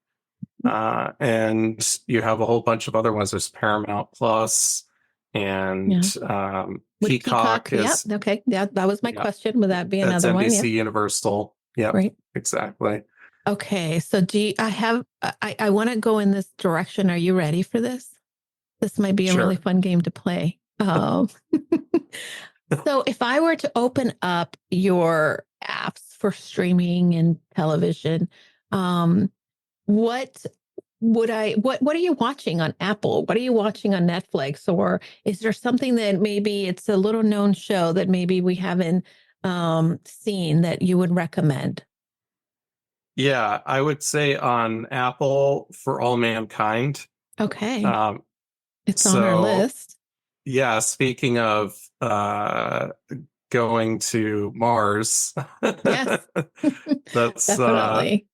And you have a whole bunch of other ones. There's Paramount Plus and With Peacock is Yep. Okay. Yeah, that was my Yeah. question. Would that be that's another one? NBC Yeah. Universal. Yeah, Right. exactly. Okay. So I want to go in this direction. Are you ready for this? This might be a Sure. really fun game to play. So if I were to open up your apps for streaming and television, what are you watching on Apple? What are you watching on Netflix? Or is there something that maybe it's a little known show that maybe we haven't seen that you would recommend? Yeah, I would say on Apple For All Mankind. Okay. Um, It's on our so list. yeah, speaking of going to Mars, Yes. that's Definitely.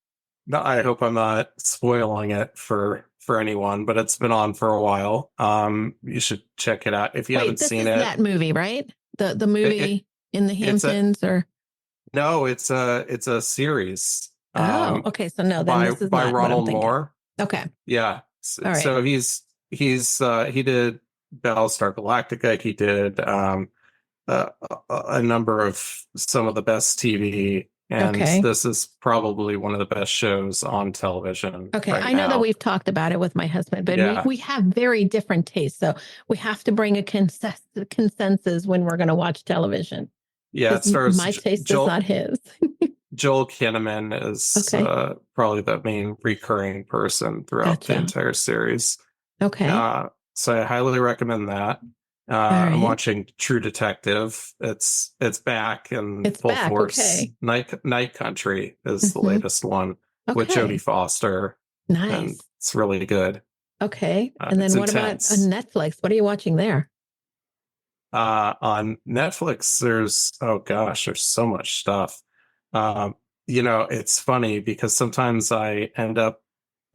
no, I hope I'm not spoiling it for anyone, but it's been on for a while. You should check it out if you haven't This seen is it. that movie, right? The movie in the it's a- Hamptons or No, it's a series. okay. So no, then by this is by not what I'm Ronald thinking. Moore. Okay. Yeah. All right. So he did Battlestar Galactica. He did a number of some of the best TV, and Okay. this is probably one of the best shows on television. Okay. right I know that now. we've talked about it with my husband, but Yeah. we have very different tastes. So we have to bring a consensus when we're going to watch television. Yeah, it stars My taste is not his. Joel Kinnaman is Okay. probably the main recurring person throughout the Gotcha. entire series. Okay. So I highly recommend that. right. I'm watching True Detective. It's back in It's full back, force. okay. Night Country is the Mhm. latest one with Okay. Jodie Foster, and Nice. it's really good. Okay. And then it's what intense. about Netflix? What are you watching there? On Netflix, there's so much stuff. It's funny because sometimes I end up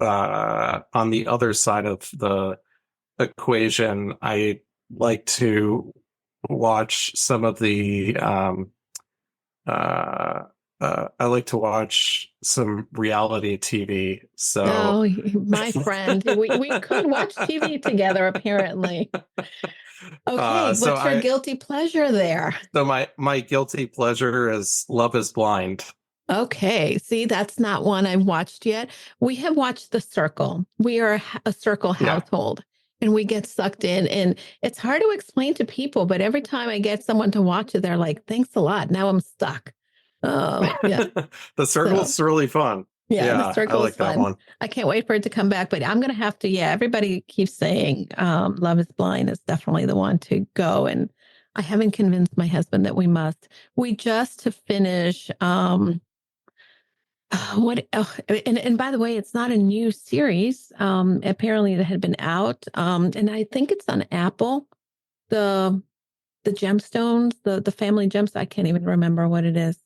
on the other side of the equation. I like to watch some of the I like to watch some reality TV. So Oh, my friend, we could watch TV together, apparently. Okay, so what's your guilty pleasure there? So my guilty pleasure is Love is Blind. Okay, see, that's not one I've watched yet. We have watched The Circle. We are a Circle household, and we get sucked in. And it's hard to explain to people, but every time I get someone to watch it, they're like, "Thanks a lot." Now I'm stuck. Oh, yeah. The Circle's really fun. The Circle I like is fun. that one. I can't wait for it to come back, but I'm going to have to, everybody keeps saying Love is Blind is definitely the one to go. And I haven't convinced my husband that we must. We just finished, and by the way, it's not a new series. Apparently it had been out. And I think it's on Apple, the Gemstones, the family gems. I can't even remember what it is.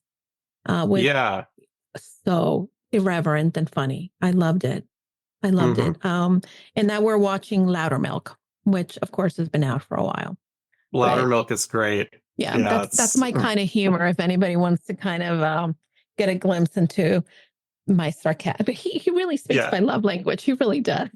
So irreverent and funny. I loved it. I loved Mhm. it. And now we're watching Loudermilk, which of course has been out for a while. Loudermilk is great. Yeah, Yeah, that's my kind of humor. If anybody wants to kind of get a glimpse into my sarcasm, but he really speaks yeah, my love language. He really does.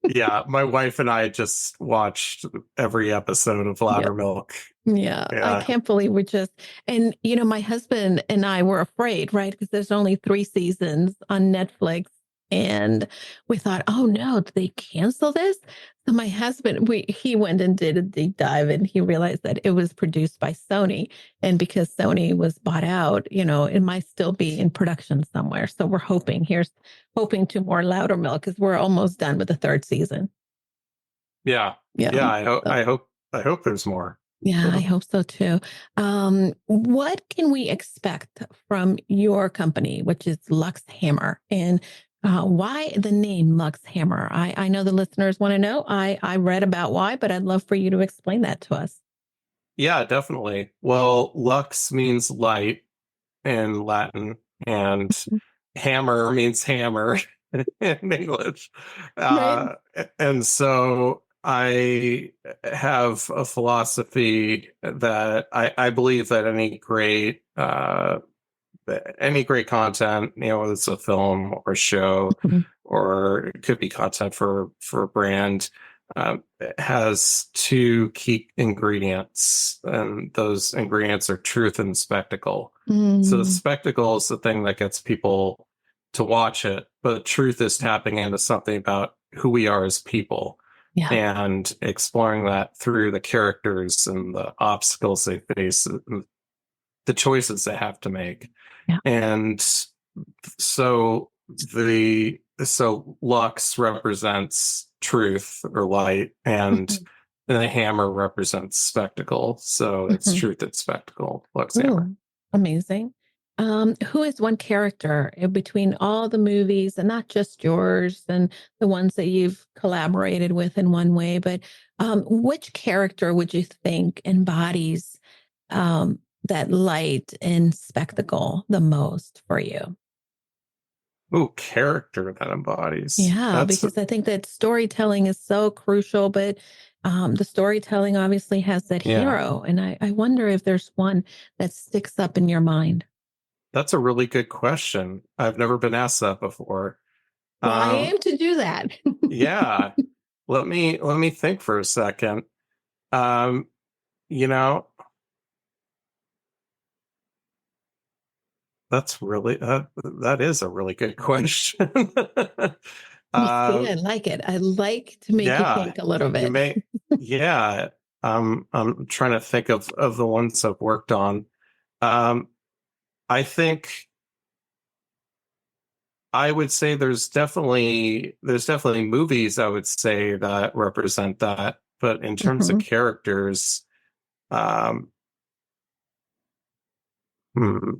yeah. My wife and I just watched every episode of Yep. Loudermilk. Yeah, I Yeah, can't believe we just, and my husband and I were afraid, right? Because there's only 3 seasons on Netflix. And we thought, oh no, did they cancel this? So my husband, he went and did a deep dive and he realized that it was produced by Sony. And because Sony was bought out, it might still be in production somewhere. So we're hoping to more Loudermilk because we're almost done with the 3rd season. yeah, Yeah. yeah. So- I hope there's more. Yeah, I hope so too. What can we expect from your company, which is LUXHAMMER, and why the name LUXHAMMER? I know the listeners want to know. I read about why, but I'd love for you to explain that to us. Yeah, definitely. Well, lux means light in Latin, and hammer means hammer in English. Right. And so I have a philosophy that I believe that any great content, whether it's a film or show, Mhm. or it could be content for a brand, has 2 key ingredients, and those ingredients are truth and spectacle. So the spectacle is the thing that gets people to watch it, but truth is tapping into something about who we are as people. Yeah. And exploring that through the characters and the obstacles they face, and the choices they have to make. Yeah. And so lux represents truth or light, and the hammer represents spectacle. So it's truth and spectacle. LUXHAMMER. Ooh, amazing. Who is one character between all the movies, and not just yours and the ones that you've collaborated with in one way, but which character would you think embodies that light and spectacle the most for you? Ooh, character that embodies. Yeah, That's because I think that storytelling is so crucial, but the storytelling obviously has that yeah. hero. And I wonder if there's one that sticks up in your mind. That's a really good question. I've never been asked that before. Well, I aim to do that. Yeah. Let me think for a second. Um, you know, that is a really good question. You see, I like it. I like to make you Yeah, think a little you bit. may, yeah. I'm trying to think of the ones I've worked on. I think I would say there's definitely movies I would say that represent that, but in terms of Mhm. characters, um, hmm,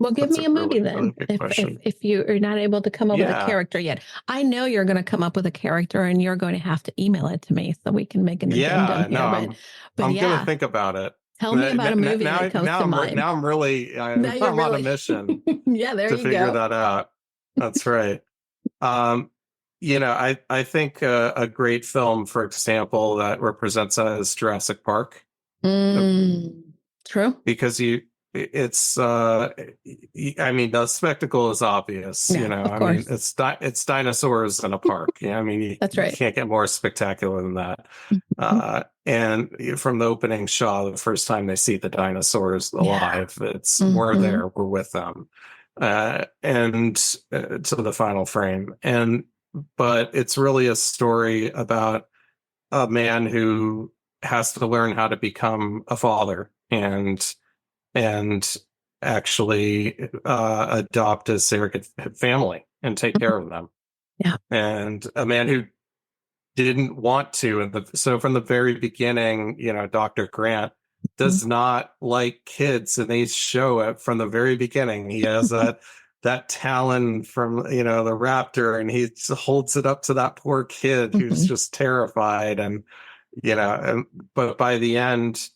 Well, give that's me a a movie really, really then. good If question. you are not able to come up with a Yeah, character yet, I know you're going to come up with a character, and you're going to have to email it to me so we can make an addendum yeah. No, here. But I'm gonna yeah, think about it. tell me about a movie that comes to mind. Now I'm really Now you're I'm on a really, mission yeah, there to you figure go. that out. That's right. Um, I think a great film, for example, that represents that is Jurassic Park. Mm, true. Because it's I mean, the spectacle is obvious. Yeah, of I mean, course. it's dinosaurs in a park. Yeah, I mean, That's you right. can't get more spectacular than that. Mhm. And from the opening shot, the first time they see the dinosaurs Yeah. alive, we're Mhm. there, we're with them, and to the final frame. But it's really a story about a man who has to learn how to become a father, and actually adopt a surrogate family and take care of them. Yeah. And a man who didn't want to, so from the very beginning, Dr. Grant does not like kids, and they show it from the very beginning. He has that talon from the raptor, and he holds it up to that poor kid who's Mhm. just terrified. And but by the end,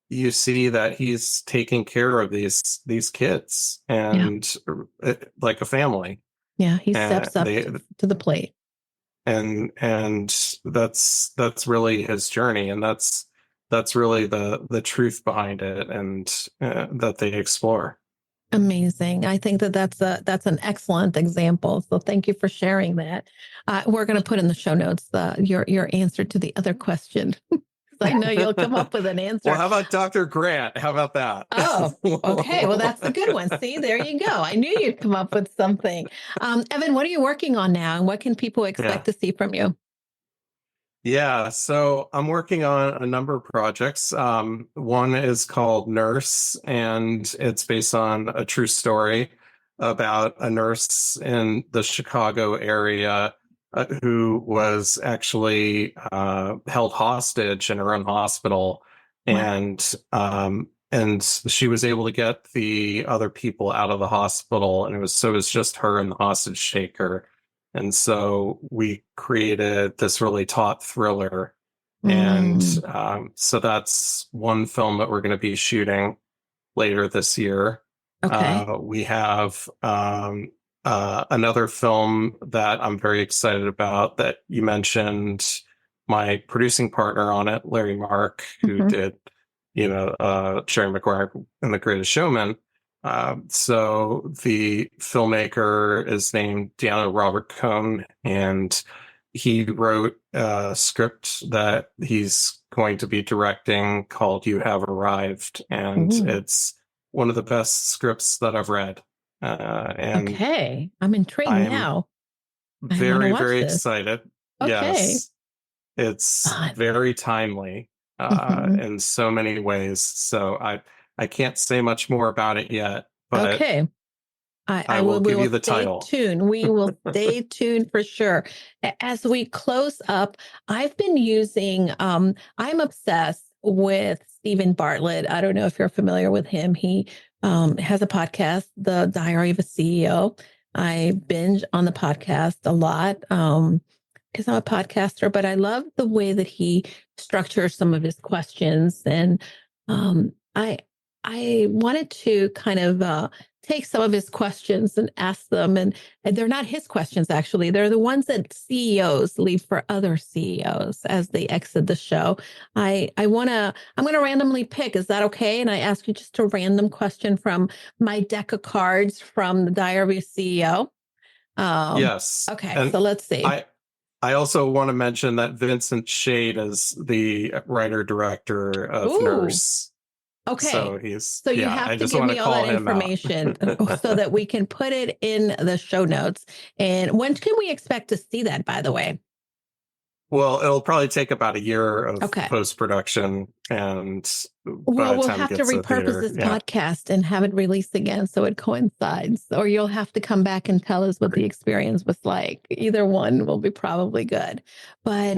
you see that he's taking care of these kids and like a family. Yeah, he And steps up they to the plate. and that's really his journey, and that's really the truth behind it, and that they explore. Amazing. I think that that's an excellent example. So thank you for sharing that. We're going to put in the show notes your answer to the other question. I know you'll come up with an answer. Well, how about Dr. Grant? How about that? Oh, okay. Well, that's a good one. See, there you go. I knew you'd come up with something. Evan, what are you working on now, and what can people expect to see from you? Yeah, so I'm working on a number of projects. One is called Nurse, and it's based on a true story about a nurse in the Chicago area who was actually held hostage in her own hospital, Wow. and she was able to get the other people out of the hospital, and it was just her and the hostage taker. And so we created this really taut thriller. And so that's one film that we're going to be shooting later this year. Okay. We have another film that I'm very excited about that you mentioned, my producing partner on it, Larry Mark, who did, Jerry Maguire and The Greatest Showman. So the filmmaker is named Deanna Robert Cohn, and he wrote a script that he's going to be directing called You Have Arrived. And it's one of the best scripts that I've read. And okay. I'm intrigued now. Very, very excited. Okay. Yes. It's very timely in so many ways. So I can't say much more about it yet, but okay. I will give you the title. Tuned. We will stay tuned for sure. As we close up, I've been using, I'm obsessed with Stephen Bartlett. I don't know if you're familiar with him. He has a podcast, The Diary of a CEO. I binge on the podcast a lot because I'm a podcaster, but I love the way that he structures some of his questions. And I wanted to kind of take some of his questions and ask them. And they're not his questions, actually. They're the ones that CEOs leave for other CEOs as they exit the show. I'm going to randomly pick. Is that okay? And I ask you just a random question from my deck of cards from the Diary of a CEO. Yes. Okay. And so let's see. I also want to mention that Vincent Shade is the writer-director of Nurse. Okay. So you have to give me all that information so that we can put it in the show notes. And when can we expect to see that, by the way? Well, it'll probably take about a year of post-production, and we'll have to repurpose this podcast and have it released again so it coincides, or you'll have to come back and tell us what the experience was like. Either one will be probably good. But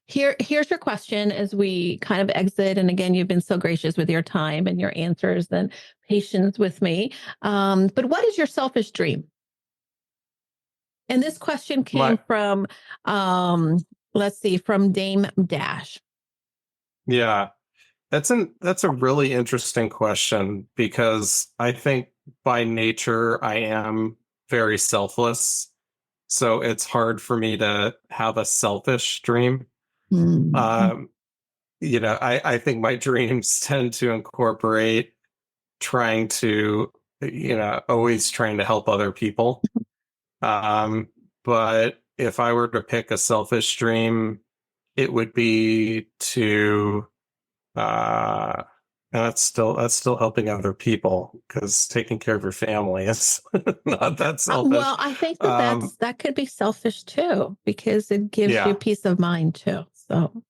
here's your question as we kind of exit. And again, you've been so gracious with your time and your answers and patience with me. But what is your selfish dream? And this question came from, let's see, from Dame Dash. Yeah, that's a really interesting question, because I think by nature I am very selfless. So it's hard for me to have a selfish dream. I think my dreams tend to incorporate trying to, always trying to help other people. But if I were to pick a selfish dream, it would be to, and that's still helping other people, because taking care of your family is not that selfish. Well, I think that could be selfish too, because it gives you peace of mind too. So,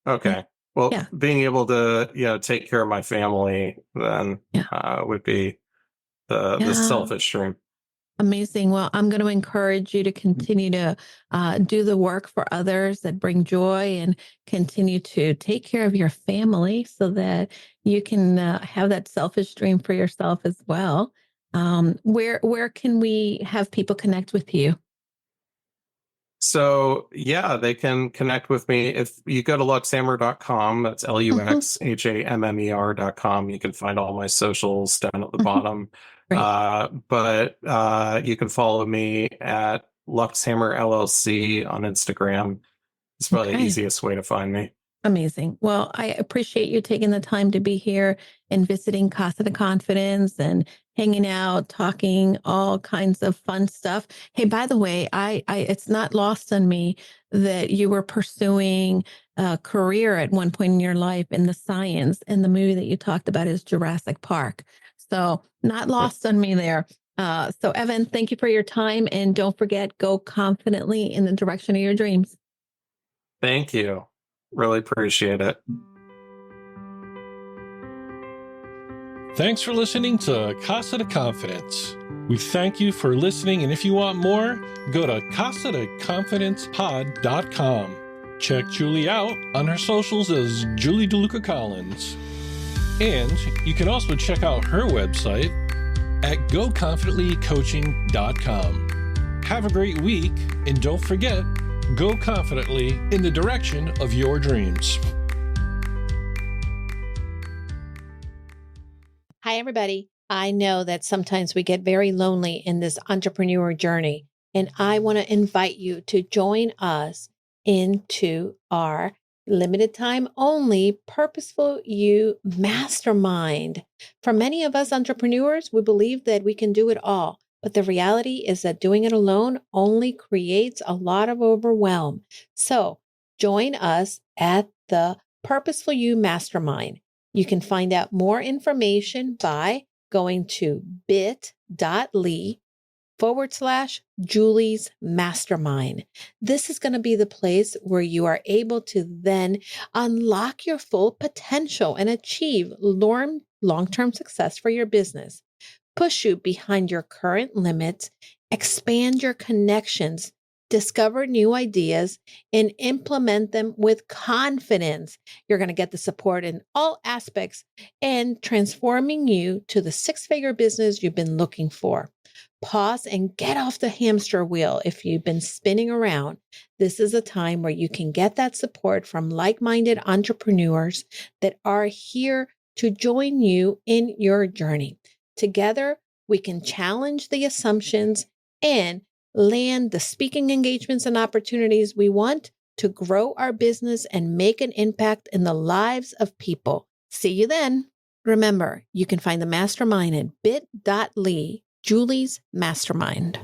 okay. Well, being able to, take care of my family then would be the selfish dream. Amazing. Well, I'm going to encourage you to continue to do the work for others that bring joy, and continue to take care of your family so that you can have that selfish dream for yourself as well. Where can we have people connect with you? So yeah, they can connect with me. If you go to luxhammer.com, that's LUXHAMMER.com, you can find all my socials down at the bottom. Great. But you can follow me at LuxHammer LLC on Instagram. It's probably the Okay. easiest way to find me. Amazing. Well, I appreciate you taking the time to be here and visiting Casa de Confidence and hanging out, talking all kinds of fun stuff. Hey, by the way, I it's not lost on me that you were pursuing a career at one point in your life in the science, and the movie that you talked about is Jurassic Park. So not lost on me there. So Evan, thank you for your time, and don't forget, go confidently in the direction of your dreams. Thank you. Really appreciate it. Thanks for listening to Casa de Confidence. We thank you for listening, and if you want more, go to casadeconfidencepod.com. Check Julie out on her socials as Julie DeLucca-Collins. And you can also check out her website at goconfidentlycoaching.com. Have a great week, and don't forget, go confidently in the direction of your dreams. Hi, everybody. I know that sometimes we get very lonely in this entrepreneur journey, and I want to invite you to join us into our limited time only Purposeful You Mastermind. For many of us entrepreneurs, we believe that we can do it all. But the reality is that doing it alone only creates a lot of overwhelm. So join us at the Purposeful You Mastermind. You can find out more information by going to bit.ly/Julie's Mastermind. This is going to be the place where you are able to then unlock your full potential and achieve long-term success for your business. Push you behind your current limits, expand your connections, discover new ideas, and implement them with confidence. You're going to get the support in all aspects and transforming you to the six-figure business you've been looking for. Pause and get off the hamster wheel if you've been spinning around. This is a time where you can get that support from like-minded entrepreneurs that are here to join you in your journey. Together, we can challenge the assumptions and land the speaking engagements and opportunities we want to grow our business and make an impact in the lives of people. See you then. Remember, you can find the mastermind at bit.ly, Julie's Mastermind.